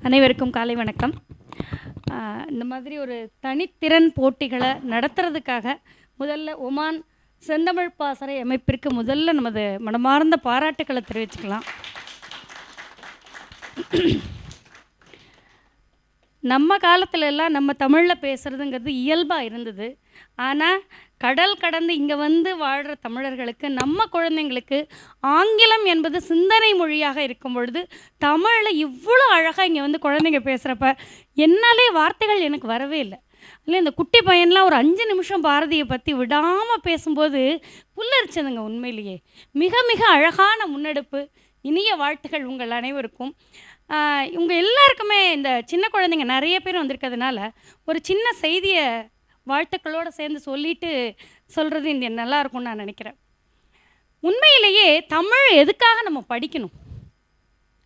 அனைவருக்கும் காலை வணக்கம். இந்த மாதிரி ஒரு தனித்திறன் போட்டிகளை நடத்துறதுக்காக முதல்ல ஒமான் செந்தமிழ் பாசறை அமைப்பிற்கு முதல்ல நமது மனமார்ந்த பாராட்டுக்களை தெரிவிச்சுக்கலாம். நம்ம காலத்துல எல்லாம் நம்ம தமிழில் பேசுகிறதுங்கிறது இயல்பாக இருந்தது. ஆனால் கடல் கடந்து இங்கே வந்து வாழ்கிற தமிழர்களுக்கு, நம்ம குழந்தைங்களுக்கு ஆங்கிலம் என்பது சிந்தனை மொழியாக இருக்கும் பொழுது தமிழில் இவ்வளோ அழகாக இங்கே வந்து குழந்தைங்க பேசுகிறப்ப என்னாலே வார்த்தைகள் எனக்கு வரவே இல்லை. இல்லை, இந்த குட்டி பையன்லாம் ஒரு 5 நிமிஷம் பாரதியை பற்றி விடாமல் பேசும்போது புல்லரிச்சதுங்க. உண்மையிலேயே மிக மிக அழகான முன்னெடுப்பு. இனிய வாழ்த்துக்கள் உங்கள் அனைவருக்கும். இவங்க எல்லாருக்குமே இந்த சின்ன குழந்தைங்க நிறைய பேர் வந்திருக்கிறதுனால ஒரு சின்ன செய்தியை வாழ்த்துக்களோடு சேர்ந்து சொல்லிட்டு சொல்கிறது இந்த நல்லாயிருக்கும்னு நான் நினைக்கிறேன். உண்மையிலேயே தமிழ் எதுக்காக நம்ம படிக்கணும்,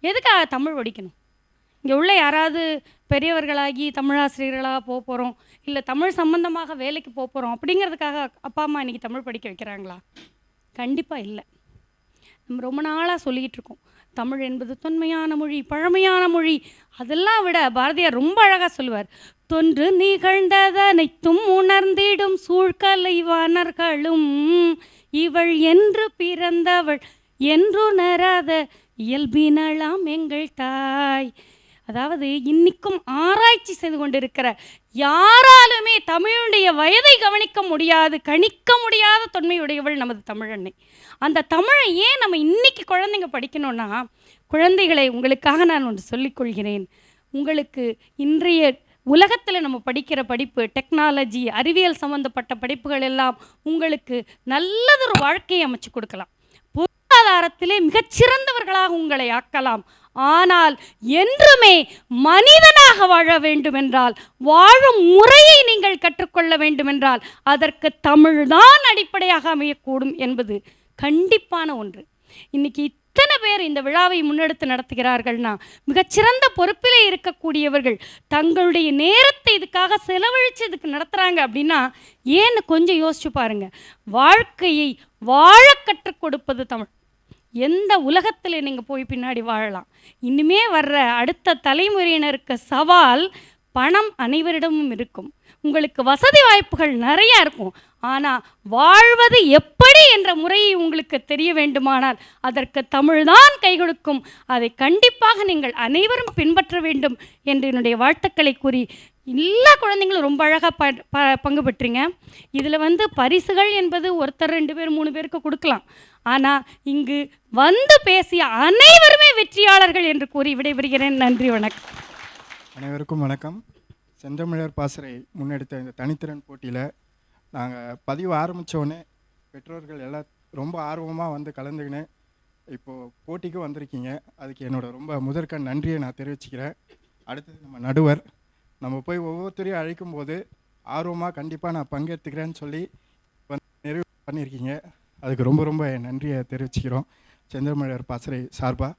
எதுக்காக தமிழ் படிக்கணும்? இங்கே உள்ள யாராவது பெரியவர்களாகி தமிழாசிரியர்களாக போக போகிறோம், இல்லை தமிழ் சம்பந்தமாக வேலைக்கு போக போகிறோம் அப்படிங்கிறதுக்காக அப்பா அம்மா இன்றைக்கி தமிழ் படிக்க வைக்கிறாங்களா? கண்டிப்பாக இல்லை. நம்ம ரொம்ப நாளாக சொல்லிக்கிட்டு இருக்கோம், தமிழ் என்பது தொன்மையான மொழி, பழமையான மொழி. அதெல்லாம் விட பாரதியார் ரொம்ப அழகாக சொல்லுவார், தொன்று நிகழ்ந்ததனைத்தும் உணர்ந்திடும் சூழ்கலைவாணர்களும் இவள் என்று பிறந்தவள் என்றுணராத இயல்பினலாம் எங்கள் தாய். அதாவது இன்னைக்கும் ஆராய்ச்சி செய்து கொண்டிருக்கிற யாராலுமே தமிழுடைய வயதை கவனிக்க முடியாது, கணிக்க முடியாத தொன்மையுடையவள் நமது தமிழன்னை. அந்த தமிழை ஏன் நம்ம இன்னைக்கு குழந்தைங்க படிக்கணும்னா, குழந்தைகளை உங்களுக்காக நான் ஒன்று சொல்லிக்கொள்கிறேன். உங்களுக்கு இன்றைய உலகத்தில் நம்ம படிக்கிற படிப்பு, டெக்னாலஜி, அறிவியல் சம்மந்தப்பட்ட படிப்புகள் எல்லாம் உங்களுக்கு நல்லதொரு வாழ்க்கையை அமைச்சு கொடுக்கலாம், பொருளாதாரத்திலே மிகச்சிறந்தவர்களாக உங்களை ஆக்கலாம். ஆனால் என்றுமே மனிதனாக வாழ வேண்டுமென்றால், வாழும் முறையை நீங்கள் கற்றுக்கொள்ள வேண்டுமென்றால் அதற்கு தமிழ்தான் அடிப்படையாக அமையக்கூடும் என்பது கண்டிப்பான ஒன்று. இன்னைக்கு இத்தனை பேர் இந்த விழாவை முன்னெடுத்து நடத்துகிறார்கள்னா மிகச்சிறந்த பொறுப்பிலே இருக்கக்கூடியவர்கள் தங்களுடைய நேரத்தை இதுக்காக செலவழித்து இதுக்கு நடத்துகிறாங்க அப்படின்னா ஏன்னு கொஞ்சம் யோசிச்சு பாருங்க. வாழ்க்கையை வாழ கற்றுக் கொடுப்பது தமிழ். எந்த உலகத்தில் நீங்கள் போய் பின்னாடி வாழலாம். இனிமே வர்ற அடுத்த தலைமுறையினருக்கு சவால், பணம் அனைவரிடமும் இருக்கும், உங்களுக்கு வசதி வாய்ப்புகள் நிறையா இருக்கும். ஆனால் வாழ்வது எப்படி என்ற முறையை உங்களுக்கு தெரிய வேண்டுமானால் அதற்கு தமிழ்தான் கை கொடுக்கும். அதை கண்டிப்பாக நீங்கள் அனைவரும் பின்பற்ற வேண்டும் என்று என்னுடைய வாழ்த்துக்களை கூறி, எல்லா குழந்தைங்களும் ரொம்ப அழகாக பங்கு பெற்றீங்க. இதில் வந்து பரிசுகள் என்பது ஒருத்தர் 2 பேர் 3 பேருக்கு கொடுக்கலாம். ஆனால் இங்கு வந்து பேசிய அனைவருமே வெற்றியாளர்கள் என்று கூறி விடைபெறுகிறேன். நன்றி, வணக்கம். அனைவருக்கும் வணக்கம். செந்தமிழர் பாசறை முன்னெடுத்த இந்த தனித்திறன் போட்டியில் நாங்கள் பதிவு ஆரம்பித்தோடனே பெற்றோர்கள் எல்லாம் ரொம்ப ஆர்வமாக வந்து கலந்துக்கினேன். இப்போது போட்டிக்கு வந்திருக்கீங்க, அதுக்கு என்னோடய ரொம்ப முதற்கண் நன்றியை நான் தெரிவிச்சுக்கிறேன். அடுத்தது நம்ம நடுவர், நம்ம போய் ஒவ்வொருத்தரையும் அழைக்கும்போது ஆர்வமாக கண்டிப்பாக நான் பங்கேற்றுக்கிறேன்னு சொல்லி நிறைவு பண்ணியிருக்கீங்க. அதுக்கு ரொம்ப ரொம்ப நன்றியை தெரிவிச்சுக்கிறோம் செந்தமிழர் பாசறை சார்பாக.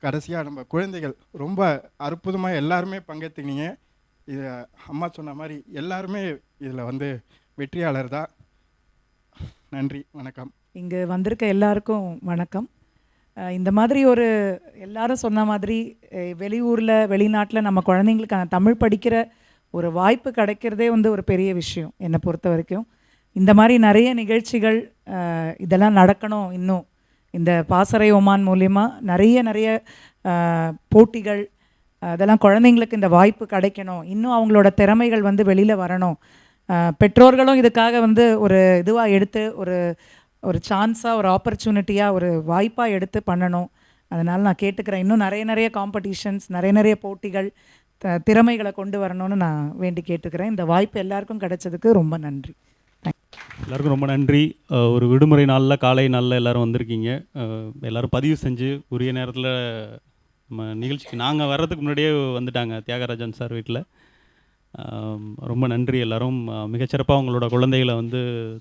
கடைசியாக நம்ம குழந்தைகள் ரொம்ப அற்புதமாக எல்லாருமே பங்கேற்றுக்கினீங்க. இது அம்மா சொன்ன மாதிரி எல்லாருமே இதில் வந்து வெற்றியாளர் தான். நன்றி, வணக்கம். இங்கே வந்திருக்க எல்லாருக்கும் வணக்கம். இந்த மாதிரி ஒரு எல்லாரும் சொன்ன மாதிரி வெளியூரில் வெளிநாட்டில் நம்ம குழந்தைங்களுக்கான தமிழ் படிக்கிற ஒரு வாய்ப்பு கிடைக்கிறதே வந்து ஒரு பெரிய விஷயம் என்னை பொறுத்த வரைக்கும். இந்த மாதிரி நிறைய நிகழ்ச்சிகள் இதெல்லாம் நடக்கணும். இன்னும் இந்த பாசறை ஒமான் மூலயமா நிறைய போட்டிகள் அதெல்லாம் குழந்தைங்களுக்கு இந்த வாய்ப்பு கிடைக்கணும். இன்னும் அவங்களோட திறமைகள் வந்து வெளியில் வரணும். பெற்றோர்களும் இதுக்காக வந்து ஒரு இதுவாக எடுத்து ஒரு சான்ஸாக, ஒரு ஆப்பர்ச்சுனிட்டியாக, ஒரு வாய்ப்பாக எடுத்து பண்ணணும். அதனால் நான் கேட்டுக்கிறேன், இன்னும் நிறைய காம்படிஷன்ஸ், நிறைய போட்டிகள், திறமைகளை கொண்டு வரணும்னு நான் வேண்டி கேட்டுக்கிறேன். இந்த வாய்ப்பு எல்லாருக்கும் கிடைச்சதுக்கு ரொம்ப நன்றி. எல்லாருக்கும் ரொம்ப நன்றி. ஒரு விடுமுறை நாளில், காலை நாளில் எல்லோரும் வந்திருக்கீங்க. எல்லோரும் பதிவு செஞ்சு உரிய நேரத்தில் நம்ம நிகழ்ச்சிக்கு நாங்கள் வர்றதுக்கு முன்னாடியே வந்துட்டாங்க தியாகராஜன் சார் வீட்டில். ரொம்ப நன்றி. எல்லோரும் மிகச்சிறப்பாக உங்களோட குழந்தைகளை வந்து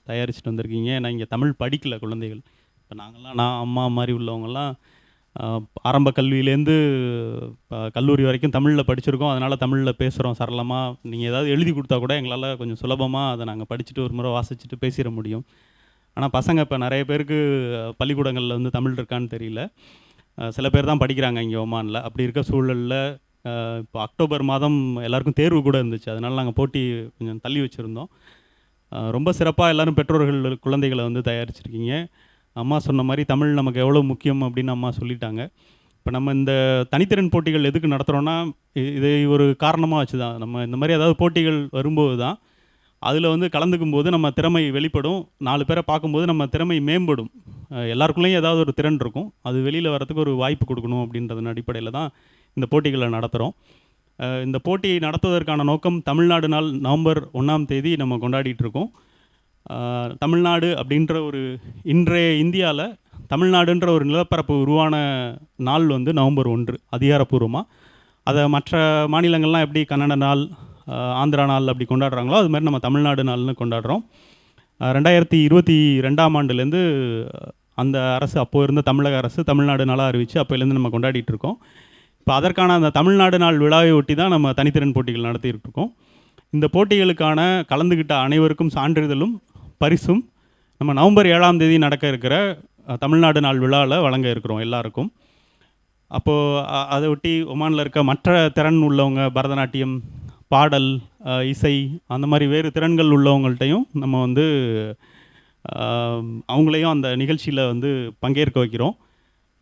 தயாரிச்சுட்டு வந்திருக்கீங்க. நான் இங்கே தமிழ் படிக்கலை குழந்தைகள். இப்போ நான் அம்மா மாதிரி உள்ளவங்கெல்லாம் ஆரம்ப கல்வியிலேருந்து கல்லூரி வரைக்கும் தமிழில் படிச்சிருக்கோம். அதனால் தமிழில் பேசுகிறோம் சரளமாக. நீங்கள் ஏதாவது எழுதி கொடுத்தா கூட எங்களால் கொஞ்சம் சுலபமாக அதை நாங்கள் படிச்சுட்டு ஒரு முறை வாசிச்சுட்டு பேசிட முடியும். ஆனால் பசங்க இப்போ நிறைய பேருக்கு பள்ளிக்கூடங்களில் வந்து தமிழ் இருக்கான்னு தெரியல. சில பேர் தான் படிக்கிறாங்க இங்கே ஒமானில். அப்படி இருக்க சூழலில் இப்போ அக்டோபர் மாதம் எல்லாருக்கும் தேர்வு கூட இருந்துச்சு, அதனால் நாங்கள் போட்டி கொஞ்சம் தள்ளி வச்சுருந்தோம். ரொம்ப சிறப்பாக எல்லோரும் பெற்றோர்கள் குழந்தைகளை வந்து தயாரிச்சிருக்கீங்க. அம்மா சொன்ன மாதிரி தமிழ் நமக்கு எவ்வளோ முக்கியம் அப்படின்னு அம்மா சொல்லிட்டாங்க. இப்போ நம்ம இந்த தனித்திறன் போட்டிகள் எதுக்கு நடத்துகிறோன்னா, இதை ஒரு காரணமாக வச்சு தான். நம்ம இந்த மாதிரி ஏதாவது போட்டிகள் வரும்போது தான் அதில் வந்து கலந்துக்கும் போது நம்ம திறமை வெளிப்படும். 4 பேரை பார்க்கும்போது நம்ம திறமை மேம்படும். எல்லாருக்குள்ளேயும் ஏதாவது ஒரு திறன் இருக்கும், அது வெளியில் வரத்துக்கு ஒரு வாய்ப்பு கொடுக்கணும் அப்படின்றதன் அடிப்படையில் தான் இந்த போட்டிகளை நடத்துகிறோம். இந்த போட்டி நடத்துவதற்கான நோக்கம் தமிழ்நாடு நாள் நவம்பர் 1ஆம் தேதி நம்ம கொண்டாடிட்டு இருக்கோம். தமிழ்நாடு அப்படின்ற ஒரு இன்றைய இந்தியாவில் தமிழ்நாடுன்ற ஒரு நிலப்பரப்பு உருவான நாள் வந்து நவம்பர் 1 அதிகாரப்பூர்வமாக. அதை மற்ற மாநிலங்கள்லாம் எப்படி கன்னட நாள், ஆந்திரா நாள் அப்படி கொண்டாடுறாங்களோ அது மாதிரி நம்ம தமிழ்நாடு நாள்னு கொண்டாடுறோம். 2022ஆம் ஆண்டுலேருந்து அந்த அரசு, அப்போது இருந்த தமிழக அரசு தமிழ்நாடு நாளாக அறிவித்து அப்போலேருந்து நம்ம கொண்டாடிட்டு இருக்கோம். இப்போ அதற்கான அந்த தமிழ்நாடு நாள் விழாவை ஒட்டி தான் நம்ம தனித்திறன் போட்டிகள் நடத்திட்டு இருக்கோம். இந்த போட்டிகளுக்கான கலந்துக்கிட்ட அனைவருக்கும் சான்றிதழும் பரிசும் நம்ம நவம்பர் 7ஆம் தேதி நடக்க இருக்கிற தமிழ்நாடு நாள் விழாவில் வழங்க இருக்கிறோம் எல்லாருக்கும். அப்போது அதை ஒட்டி ஒமானில் இருக்க மற்ற திறன் உள்ளவங்க, பரதநாட்டியம், பாடல், இசை, அந்த மாதிரி வேறு திறன்கள் உள்ளவங்கள்ட்டையும் நம்ம வந்து அவங்களையும் அந்த நிகழ்ச்சியில் வந்து பங்கேற்க வைக்கிறோம்.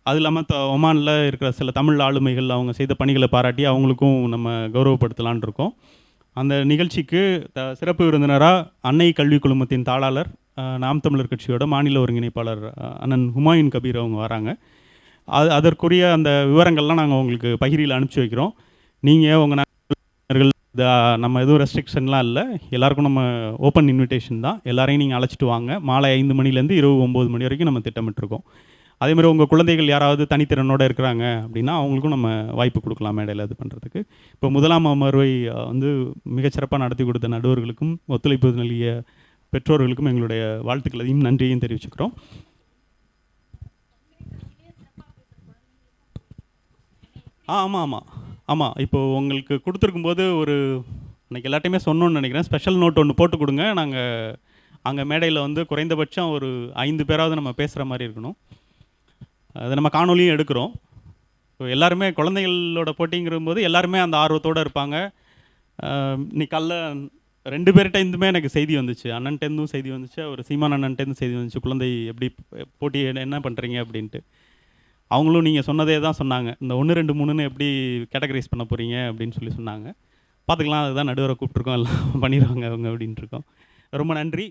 அது இல்லாமல் ஒமானில் இருக்கிற சில தமிழ் ஆளுமைகள் அவங்க செய்த பணிகளை பாராட்டி அவங்களுக்கும் நம்ம கௌரவப்படுத்தலான் இருக்கோம். அந்த நிகழ்ச்சிக்கு சிறப்பு விருந்தினராக அன்னை கல்வி குழுமத்தின் தாளாளர், நாம் தமிழர் கட்சியோட மாநில ஒருங்கிணைப்பாளர் அண்ணன் ஹுமாயூன் கபீர் அவங்க வராங்க. அதற்குரிய அந்த விவரங்கள்லாம் நாங்கள் உங்களுக்கு பகிரியில் அனுப்பிச்சி வைக்கிறோம். நீங்கள் உங்கள் நண்பர்கள், நம்ம எதுவும் ரெஸ்ட்ரிக்ஷன்லாம் இல்லை, எல்லாருக்கும் நம்ம ஓப்பன் இன்விடேஷன் தான். எல்லாரையும் நீங்கள் அழைச்சிட்டு வாங்க. மாலை 5 மணிலேருந்து இரவு 9 மணி வரைக்கும் நம்ம திட்டமிட்டிருக்கோம். அதேமாதிரி உங்கள் குழந்தைகள் யாராவது தனித்திறனோடு இருக்கிறாங்க அப்படின்னா அவங்களுக்கும் நம்ம வாய்ப்பு கொடுக்கலாம் மேடையில் இது பண்ணுறதுக்கு. இப்போ முதலாம் அமர்வை வந்து மிகச்சிறப்பாக நடத்தி கொடுத்த நடுவர்களுக்கும் ஒத்துழைப்பு நல்கிய பெற்றோர்களுக்கும் எங்களுடைய வாழ்த்துக்களையும் நன்றியையும் தெரிவிச்சுக்கிறோம். ஆமாம் இப்போது உங்களுக்கு கொடுத்துருக்கும்போது ஒரு அன்றைக்கி எல்லாத்தையுமே சொன்னோன்னு நினைக்கிறேன். ஸ்பெஷல் நோட் ஒன்று போட்டு கொடுங்க. நாங்கள் அங்கே மேடையில் வந்து குறைந்தபட்சம் ஒரு 5 பேராவது நம்ம பேசுகிற மாதிரி இருக்கணும். அதை நம்ம காணொலியும் எடுக்கிறோம். ஸோ எல்லாருமே குழந்தைகளோட போட்டிங்கிறபோது எல்லாருமே அந்த ஆர்வத்தோடு இருப்பாங்க. இன்னைக்கு காலைல 2 பேர்கிட்ட இருந்துமே எனக்கு செய்தி வந்துச்சு. அண்ணன்ட்டேருந்தும் செய்தி வந்துச்சு, ஒரு சீமான் அண்ணன்ட்டேருந்து செய்தி வந்துச்சு, குழந்தை எப்படி போட்டி என்ன பண்ணுறீங்க அப்படின்ட்டு. அவங்களும் நீங்கள் சொன்னதே தான் சொன்னாங்க. இந்த 1, 2, 3ன்னு எப்படி கேட்டகரைஸ் பண்ண போகிறீங்க அப்படின்னு சொல்லி சொன்னாங்க. பார்த்துக்கலாம், அதுதான் நடுவரை கூப்பிட்ருக்கோம், எல்லாம் பண்ணிடுவாங்க அவங்க அப்படின்ட்டு இருக்கோம். ரொம்ப நன்றி.